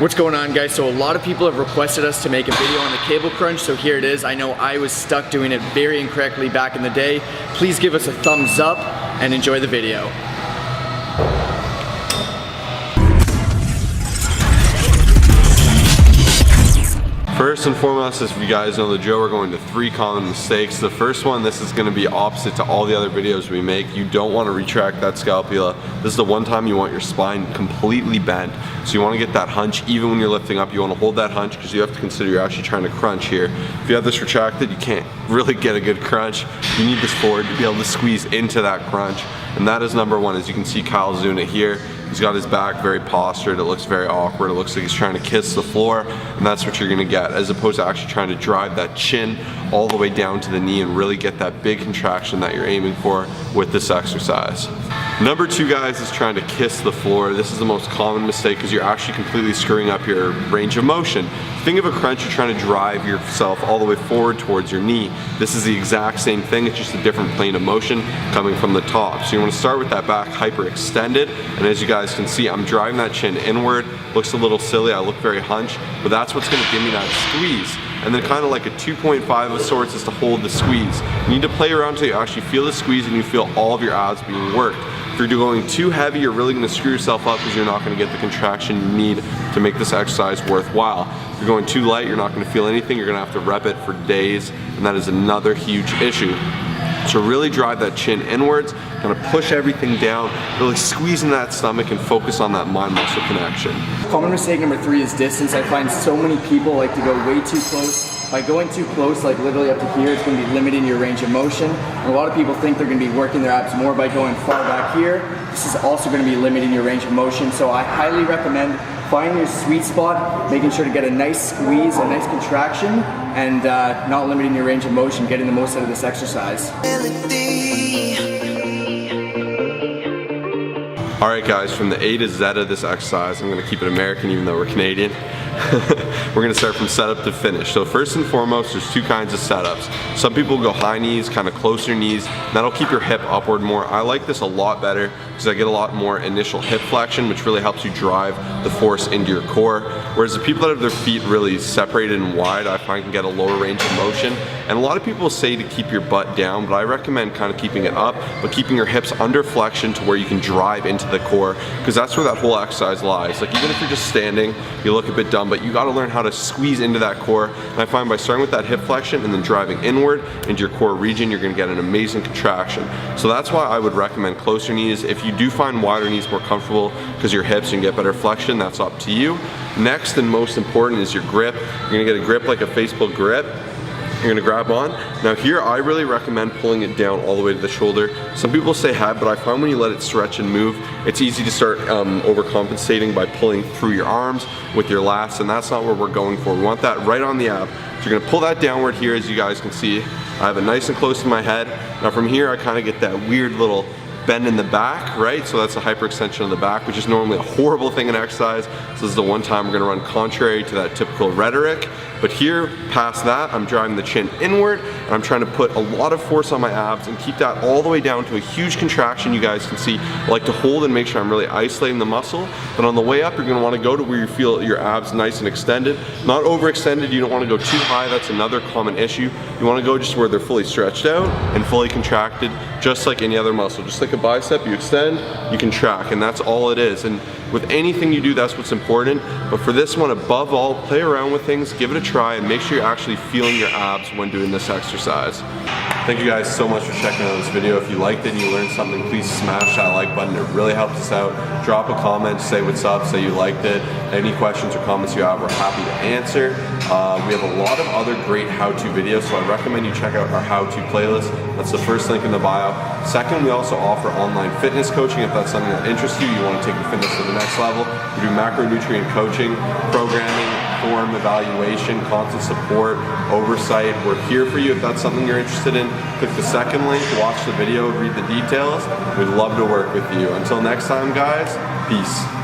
What's going on, guys? So a lot of people have requested us to make a video on the cable crunch, so here it is. I know I was stuck doing it very incorrectly back in the day. Please give us a thumbs up and enjoy the video. First and foremost, as you guys know the drill, we're going to 3 common mistakes. The first one, this is going to be opposite to all the other videos we make. You don't want to retract that scapula. This is the one time you want your spine completely bent. So you want to get that hunch even when you're lifting up. You want to hold that hunch because you have to consider you're actually trying to crunch here. If you have this retracted, you can't really get a good crunch. You need this forward to be able to squeeze into that crunch. And that is number one. As you can see, Kyle's doing it here. He's got his back very postured. It looks very awkward. It looks like he's trying to kiss the floor, and that's what you're gonna get, as opposed to actually trying to drive that chin all the way down to the knee and really get that big contraction that you're aiming for with this exercise. Number 2, guys, is trying to kiss the floor. This is the most common mistake because you're actually completely screwing up your range of motion. Think of a crunch, you're trying to drive yourself all the way forward towards your knee. This is the exact same thing, it's just a different plane of motion coming from the top. So you want to start with that back hyperextended, and as you guys can see, I'm driving that chin inward. Looks a little silly, I look very hunched, but that's what's going to give me that squeeze. And then kind of like a 2.5 of sorts is to hold the squeeze. You need to play around until you actually feel the squeeze and you feel all of your abs being worked. If you're going too heavy, you're really going to screw yourself up because you're not going to get the contraction you need to make this exercise worthwhile. If you're going too light, you're not going to feel anything. You're going to have to rep it for days, and that is another huge issue. So really drive that chin inwards, kind of push everything down, really squeeze in that stomach and focus on that mind-muscle connection. Common mistake number 3 is distance. I find so many people like to go way too close. By going too close, like literally up to here, it's going to be limiting your range of motion. And a lot of people think they're going to be working their abs more by going far back here. This is also going to be limiting your range of motion. So I highly recommend finding your sweet spot, making sure to get a nice squeeze, a nice contraction, and not limiting your range of motion, getting the most out of this exercise. Alright guys, from the A to Z of this exercise, I'm going to keep it American even though we're Canadian. We're going to start from setup to finish. So first and foremost, there's 2 kinds of setups. Some people go high knees, kind of closer knees. That'll keep your hip upward more. I like this a lot better because I get a lot more initial hip flexion, which really helps you drive the force into your core. Whereas the people that have their feet really separated and wide, I find can get a lower range of motion. And a lot of people say to keep your butt down, but I recommend kind of keeping it up, but keeping your hips under flexion to where you can drive into the core, because that's where that whole exercise lies. Like even if you're just standing, you look a bit dumb, but you got to learn how to squeeze into that core. And I find by starting with that hip flexion and then driving inward into your core region, you're going to get an amazing contraction. So that's why I would recommend closer knees. If you do find wider knees more comfortable because your hips and get better flexion, that's up to you. Next and most important is your grip. You're going to get a grip like a Facebook grip. You're gonna grab on. Now here, I really recommend pulling it down all the way to the shoulder. Some people say head, but I find when you let it stretch and move, it's easy to start overcompensating by pulling through your arms with your lats, and that's not what we're going for. We want that right on the ab. So you're gonna pull that downward here, as you guys can see. I have it nice and close to my head. Now from here, I kind of get that weird little bend in the back, right? So that's a hyperextension of the back, which is normally a horrible thing in exercise. So this is the one time we're gonna run contrary to that typical rhetoric. But here, past that, I'm driving the chin inward, and I'm trying to put a lot of force on my abs and keep that all the way down to a huge contraction. You guys can see, I like to hold and make sure I'm really isolating the muscle. But on the way up, you're gonna wanna go to where you feel your abs nice and extended. Not overextended, you don't wanna go too high, that's another common issue. You wanna go just where they're fully stretched out and fully contracted, just like any other muscle. Just like a bicep, you extend, you contract, and that's all it is. And with anything you do, that's what's important. But for this one, above all, play around with things, give it a try, and make sure you're actually feeling your abs when doing this exercise. Thank you guys so much for checking out this video. If you liked it and you learned something, please smash that like button. It really helps us out. Drop a comment, say what's up, say you liked it. Any questions or comments you have, we're happy to answer. We have a lot of other great how-to videos, so I recommend you check out our how-to playlist. That's the first link in the bio. Second, we also offer online fitness coaching. If that's something that interests you, you want to take your fitness to the next level. We do macronutrient coaching, programming, form evaluation, constant support, oversight. We're here for you if that's something you're interested in. Click the second link, watch the video, read the details. We'd love to work with you. Until next time, guys, peace.